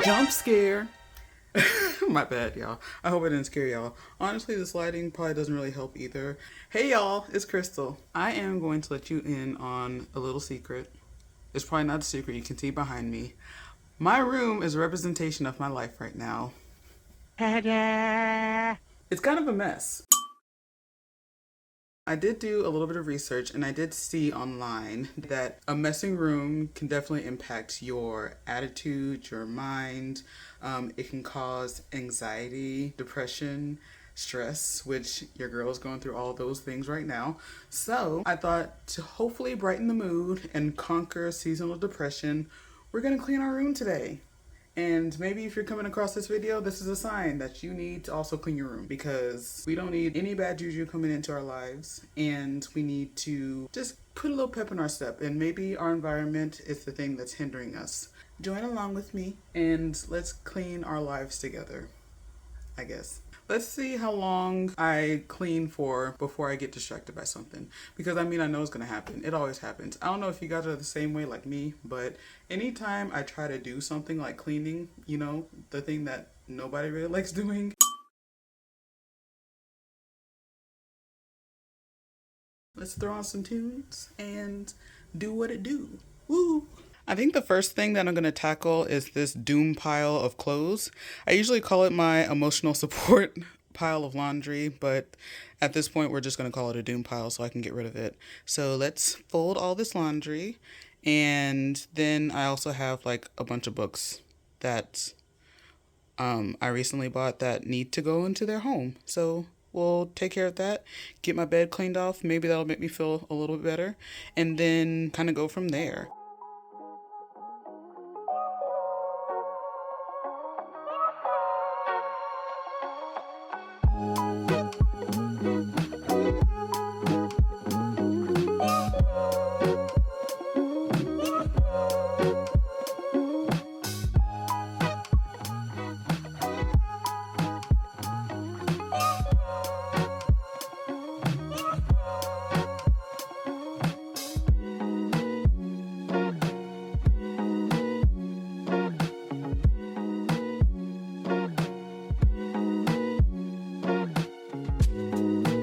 Jump scare. My bad, y'all. I hope I didn't scare y'all. Honestly, this lighting probably doesn't really help either. Hey, y'all, it's Crystal. I am going to let you in on a little secret. It's probably not a secret, you can see behind me. My room is a representation of my life right now. Ta-da! It's kind of a mess. I did do a little bit of research and I did see online that a messing room can definitely impact your attitude, your mind. It can cause anxiety, depression, stress, which your girl is going through all those things right now. So I thought to hopefully brighten the mood and conquer seasonal depression, we're going to clean our room today. And maybe if you're coming across this video, this is a sign that you need to also clean your room because we don't need any bad juju coming into our lives, and we need to just put a little pep in our step. And maybe our environment is the thing that's hindering us. Join along with me and let's clean our lives together, I guess. Let's see how long I clean for before I get distracted by something. Because I mean, I know it's going to happen. It always happens. I don't know if you guys are the same way like me, but anytime I try to do something like cleaning, you know, the thing that nobody really likes doing, let's throw on some tunes and do what it do. Woo! I think the first thing that I'm going to tackle is this doom pile of clothes. I usually call it my emotional support pile of laundry, but at this point we're just going to call it a doom pile so I can get rid of it. So let's fold all this laundry, and then I also have like a bunch of books that I recently bought that need to go into their home. So we'll take care of that, get my bed cleaned off. Maybe that'll make me feel a little bit better, and then kind of go from there.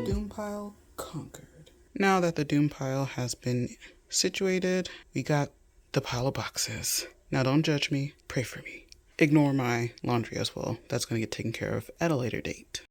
Doom pile conquered. Now that the doom pile has been situated, we got the pile of boxes. Now don't judge me, pray for me. Ignore my laundry as well. That's going to get taken care of at a later date.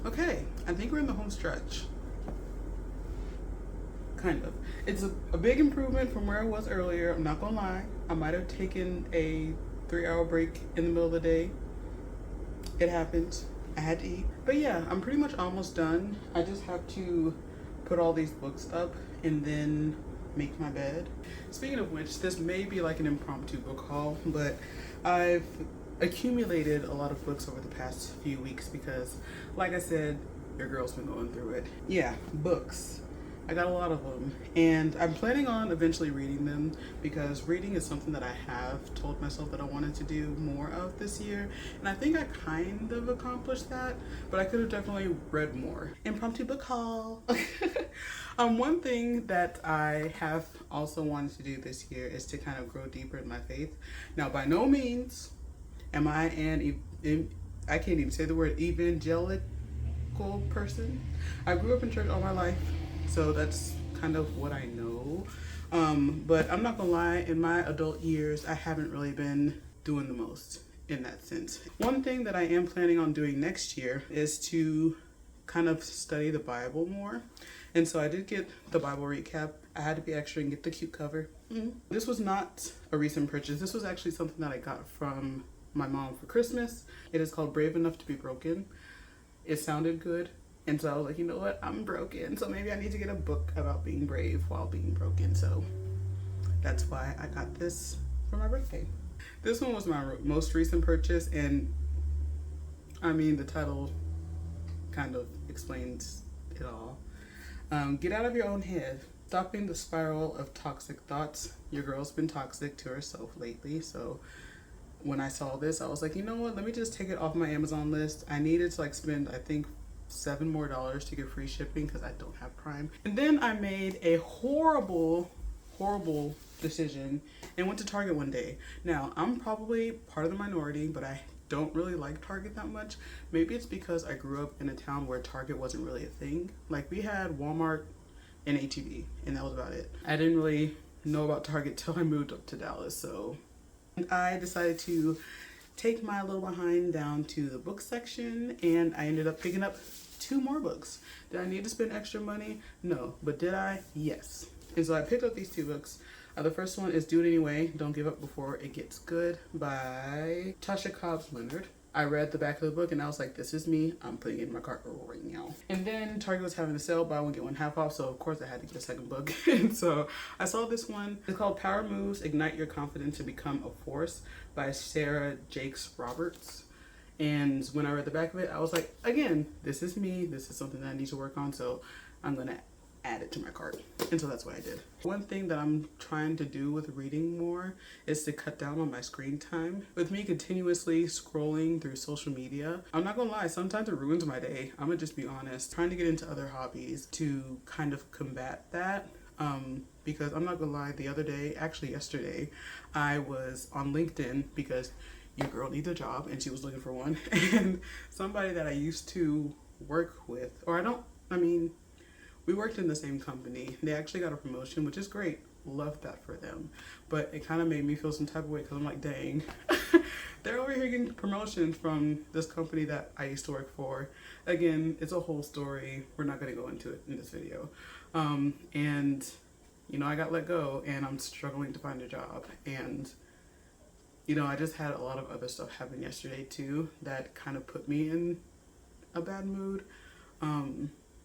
Okay, I think we're in the home stretch. Kind of. It's a big improvement from where I was earlier. I'm not gonna lie. I might have taken a 3-hour break in the middle of the day. It happens. I had to eat. But yeah, I'm pretty much almost done. I just have to put all these books up and then make my bed. Speaking of which, this may be like an impromptu book haul, but I've accumulated a lot of books over the past few weeks because, like I said, your girl's been going through it. Yeah, books. I got a lot of them, and I'm planning on eventually reading them because reading is something that I have told myself that I wanted to do more of this year, and I think I kind of accomplished that, but I could have definitely read more. Impromptu book haul. One thing that I have also wanted to do this year is to kind of grow deeper in my faith. Now, by no means am I I can't even say the word evangelical person. I grew up in church all my life, so that's kind of what I know. But I'm not gonna lie, in my adult years, I haven't really been doing the most in that sense. One thing that I am planning on doing next year is to kind of study the Bible more. And so I did get the Bible recap. I had to be extra and get the cute cover. This was not a recent purchase. This was actually something that I got from my mom for Christmas. It is called Brave Enough to Be Broken. It sounded good. And so I was like, you know what? I'm broken. So maybe I need to get a book about being brave while being broken. So that's why I got this for my birthday. This one was my most recent purchase. And I mean, the title kind of explains it all. Get out of your own head. Stopping the spiral of toxic thoughts. Your girl's been toxic to herself lately. So when I saw this, I was like, you know what? Let me just take it off my Amazon list. I needed to spend, I think, $7 more to get free shipping because I don't have Prime. And then I made a horrible decision and went to Target one day. Now, I'm probably part of the minority, but I don't really like Target that much. Maybe it's because I grew up in a town where Target wasn't really a thing. Like, we had Walmart and H-E-B, and that was about it. I didn't really know about Target till I moved up to Dallas, so I decided to take my little behind down to the book section, and I ended up picking up 2 more books. Did I need to spend extra money? No. But did I? Yes. And so I picked up these 2 books. The first one is Do It Anyway, Don't Give Up Before It Gets Good by Tasha Cobbs Leonard. I read the back of the book and I was like, this is me. I'm putting it in my cart right now. And then Target was having a sale, buy one get one half off. So of course I had to get a second book. And so I saw this one. It's called Power Moves, Ignite Your Confidence to Become a Force by Sarah Jakes Roberts. And when I read the back of it, I was like, again, this is me. This is something that I need to work on. So I'm going to add it to my cart. And so that's what I did. One thing that I'm trying to do with reading more is to cut down on my screen time. With me continuously scrolling through social media, I'm not gonna lie, sometimes it ruins my day. I'm gonna just be honest. Trying to get into other hobbies to kind of combat that. Because I'm not gonna lie, the other day, actually yesterday, I was on LinkedIn because your girl needs a job and she was looking for one. And somebody that I used to work with, we worked in the same company. They actually got a promotion, which is great. Love that for them. But it kind of made me feel some type of way because I'm like, dang, they're over here getting promotions from this company that I used to work for. Again, it's a whole story. We're not going to go into it in this video. And, I got let go and I'm struggling to find a job. And, I just had a lot of other stuff happen yesterday too that kind of put me in a bad mood.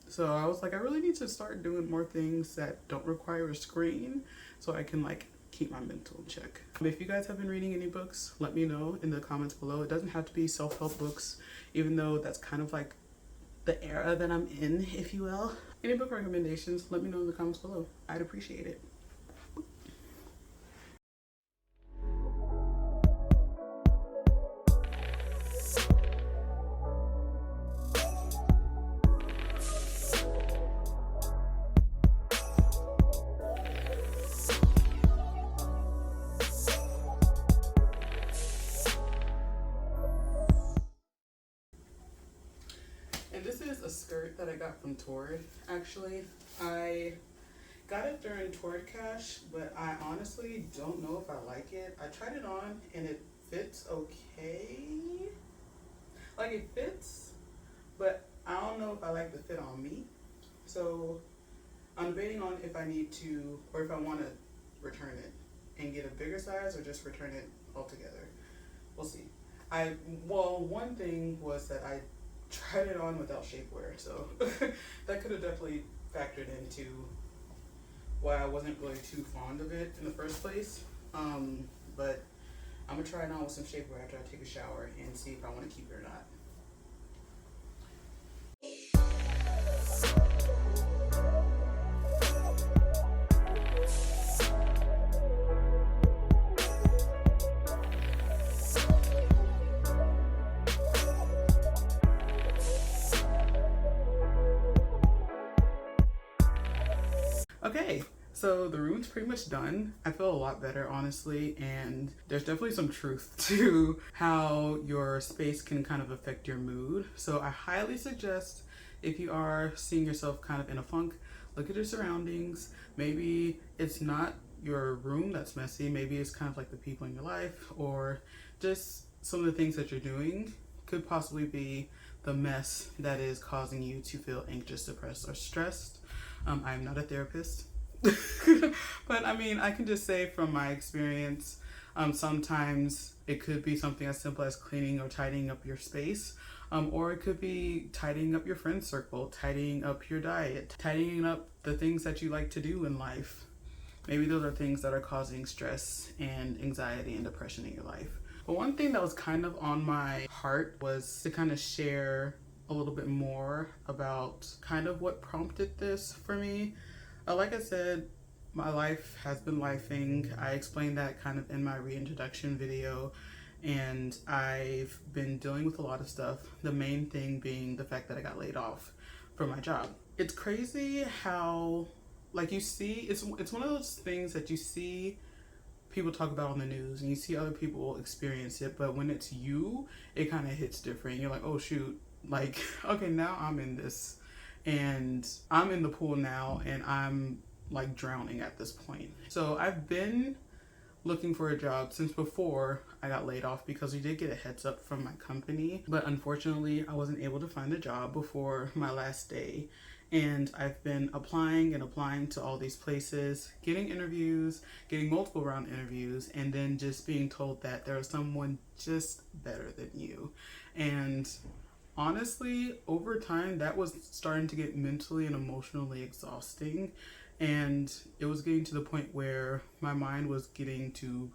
So I was like, I really need to start doing more things that don't require a screen so I can keep my mental in check. If you guys have been reading any books, let me know in the comments below. It doesn't have to be self-help books, even though that's kind of the era that I'm in, if you will. Any book recommendations, let me know in the comments below. I'd appreciate it. And this is a skirt that I got from Torrid. Actually, I got it during Torrid Cash, but I honestly don't know if I like it. I tried it on and it fits okay. It fits, but I don't So I'm debating on if I need to, or if I want to return it and get a bigger size or just return it altogether. We'll see. One thing was that I tried it on without shapewear, so that could have definitely factored into why I wasn't really too fond of it in the first place. But I'm gonna try it on with some shapewear after I take a shower and see if I want to keep it or not. Okay, so the room's pretty much done. I feel a lot better, honestly, and there's definitely some truth to how your space can kind of affect your mood. So I highly suggest, if you are seeing yourself kind of in a funk, look at your surroundings. Maybe it's not your room that's messy, maybe it's kind of like the people in your life, or just some of the things that you're doing could possibly be the mess that is causing you to feel anxious, depressed, or stressed. I'm not a therapist, but I mean, I can just say from my experience, sometimes it could be something as simple as cleaning or tidying up your space, or it could be tidying up your friend circle, tidying up your diet, tidying up the things that you like to do in life. Maybe those are things that are causing stress and anxiety and depression in your life. But one thing that was kind of on my heart was to kind of share a little bit more about kind of what prompted this for me. Like I said, my life has been lifing. I explained that kind of in my reintroduction video, and I've been dealing with a lot of stuff. The main thing being the fact that I got laid off from my job. It's crazy how, like, you see, it's one of those things that you see people talk about on the news and you see other people experience it, but when it's you, it kind of hits different. You're like, oh shoot, like, okay, now I'm in this and I'm in the pool now and I'm like drowning at this point. So I've been looking for a job since before I got laid off, because we did get a heads up from my company, but unfortunately I wasn't able to find a job before my last day. And I've been applying and applying to all these places, getting interviews, getting multiple round interviews, and then just being told that there was someone just better than you. And honestly, over time, that was starting to get mentally and emotionally exhausting. And it was getting to the point where my mind was getting to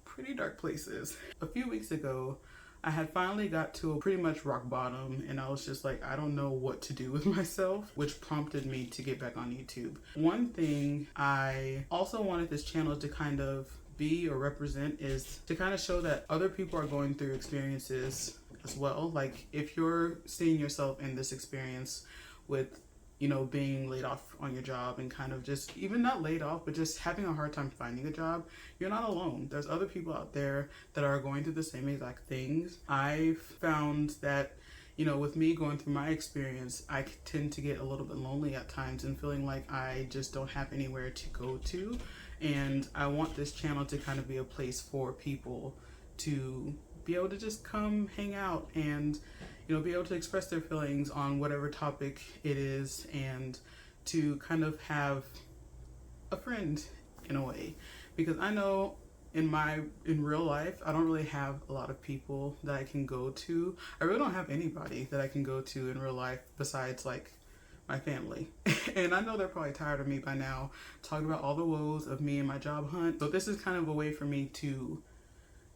pretty dark places. A few weeks ago, I had finally got to a pretty much rock bottom, and I was just like, I don't know what to do with myself, which prompted me to get back on YouTube. One thing I also wanted this channel to kind of be or represent is to kind of show that other people are going through experiences as well. Like, if you're seeing yourself in this experience with, you know, being laid off on your job and kind of just, even not laid off, but just having a hard time finding a job, you're not alone. There's other people out there that are going through the same exact things. I've found that, you know, with me going through my experience, I tend to get a little bit lonely at times and feeling like I just don't have anywhere to go to. And I want this channel to kind of be a place for people to be able to just come hang out and, you know, be able to express their feelings on whatever topic it is, and to kind of have a friend in a way. Because I know in real life, I don't really have a lot of people that I can go to. I really don't have anybody that I can go to in real life besides like my family. And I know they're probably tired of me by now, talking about all the woes of me and my job hunt. So this is kind of a way for me to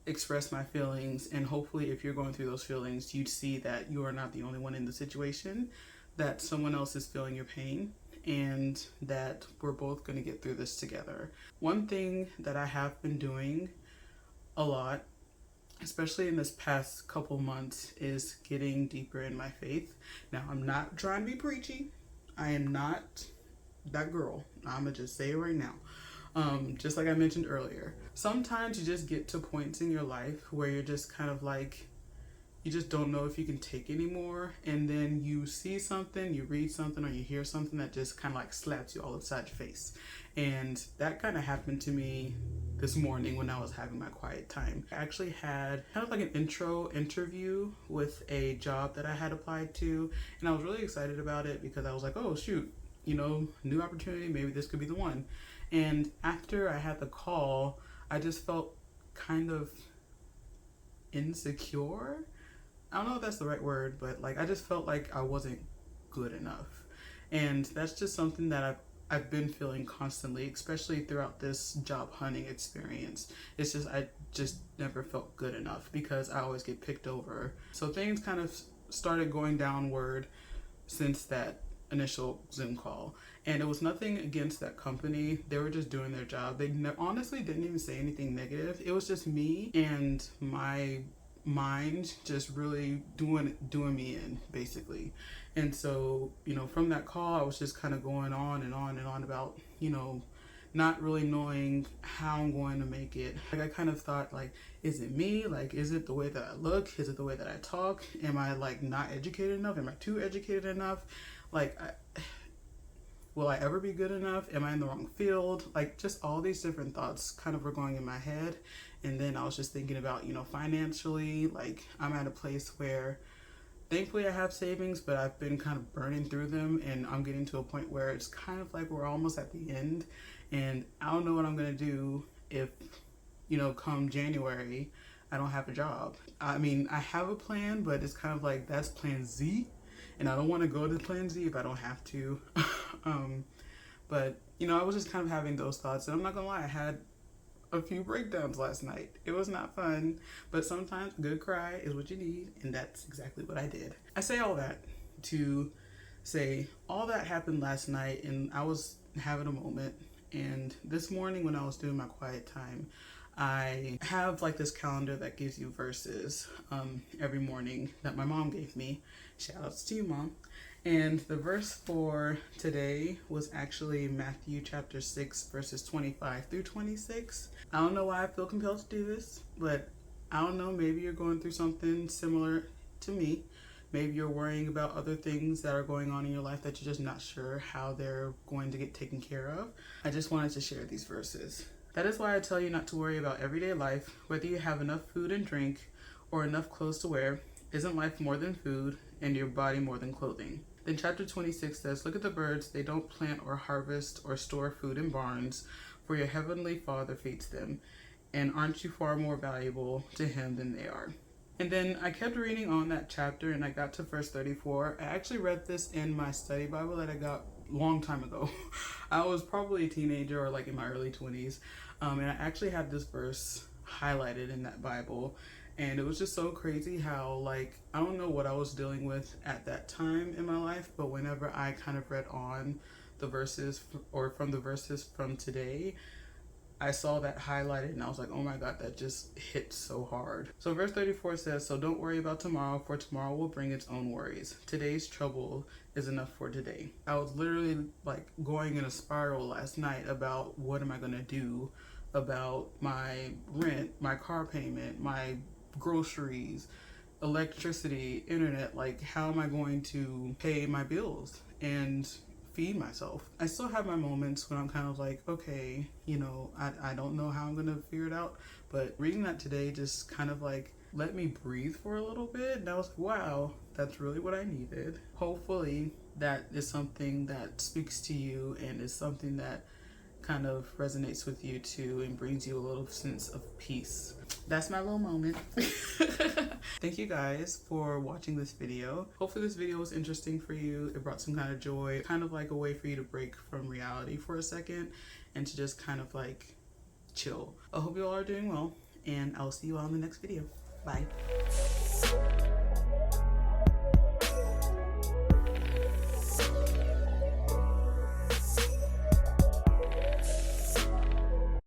express my feelings, and hopefully if you're going through those feelings, you'd see that you are not the only one in the situation, that someone else is feeling your pain, and that we're both going to get through this together. One thing that I have been doing a lot, especially in this past couple months, is getting deeper in my faith. Now, I'm not trying to be preachy. I am not that girl. I'm gonna just say it right now. Just like I mentioned earlier, sometimes you just get to points in your life where you're just kind of like, you just don't know if you can take anymore, and then you see something, you read something, or you hear something that just kind of like slaps you all upside your face. And that kind of happened to me this morning when I was having my quiet time. I actually had kind of like an intro interview with a job that I had applied to, and I was really excited about it because I was like, oh shoot, new opportunity, maybe this could be the one. And after I had the call, I just felt kind of insecure. I don't know if that's the right word, but like I just felt like I wasn't good enough. And that's just something that I've been feeling constantly, especially throughout this job hunting experience. It's just I just never felt good enough because I always get picked over. So things kind of started going downward since that initial Zoom call. And it was nothing against that company. They were just doing their job. They honestly didn't even say anything negative. It was just me and my mind just really doing me in, basically. And so, from that call, I was just kind of going on and on and on about, not really knowing how I'm going to make it. Like I kind of thought, like, is it me? Like, is it the way that I look? Is it the way that I talk? Am I like not educated enough? Am I too educated enough? Like, will I ever be good enough? Am I in the wrong field? Like, just all these different thoughts kind of were going in my head. And then I was just thinking about, financially, like I'm at a place where thankfully I have savings, but I've been kind of burning through them, and I'm getting to a point where it's kind of like we're almost at the end, and I don't know what I'm going to do if, come January, I don't have a job. I mean, I have a plan, but it's kind of like that's plan Z, and I don't want to go to plan Z if I don't have to. But, I was just kind of having those thoughts, and I'm not going to lie, I had a few breakdowns last night. It was not fun, but sometimes a good cry is what you need, and that's exactly what I did. I say all that to say all that happened last night, and I was having a moment. And this morning when I was doing my quiet time, I have like this calendar that gives you verses every morning that my mom gave me. Shout outs to you, Mom. And the verse for today was actually Matthew chapter 6, verses 25 through 26. I don't know why I feel compelled to do this, but I don't know, maybe you're going through something similar to me. Maybe you're worrying about other things that are going on in your life that you're just not sure how they're going to get taken care of. I just wanted to share these verses. That is why I tell you not to worry about everyday life, whether you have enough food and drink or enough clothes to wear. Isn't life more than food and your body more than clothing? Then chapter 26 says, look at the birds, they don't plant or harvest or store food in barns, for your heavenly Father feeds them. And aren't you far more valuable to him than they are? And then I kept reading on that chapter, and I got to verse 34. I actually read this in my study Bible that I got a long time ago. I was probably a teenager or like in my early 20s. And I actually had this verse highlighted in that Bible. And it was just so crazy how, like, I don't know what I was dealing with at that time in my life, but whenever I kind of read on the verses or from the verses from today, I saw that highlighted and I was like, oh my God, that just hit so hard. So verse 34 says, so don't worry about tomorrow, for tomorrow will bring its own worries. Today's trouble is enough for today. I was literally like going in a spiral last night about what am I going to do about my rent, my car payment, my groceries, electricity, internet. Like, how am I going to pay my bills and feed myself? I still have my moments when I'm kind of like, okay, I don't know how I'm gonna figure it out, but reading that today just kind of like let me breathe for a little bit, and I was like, wow, that's really what I needed. Hopefully that is something that speaks to you and is something that kind of resonates with you too and brings you a little sense of peace. That's my little moment. Thank you guys for watching this video. Hopefully this video was interesting for you. It brought some kind of joy, kind of like a way for you to break from reality for a second and to just kind of like chill. I hope you all are doing well, and I'll see you all in the next video. Bye.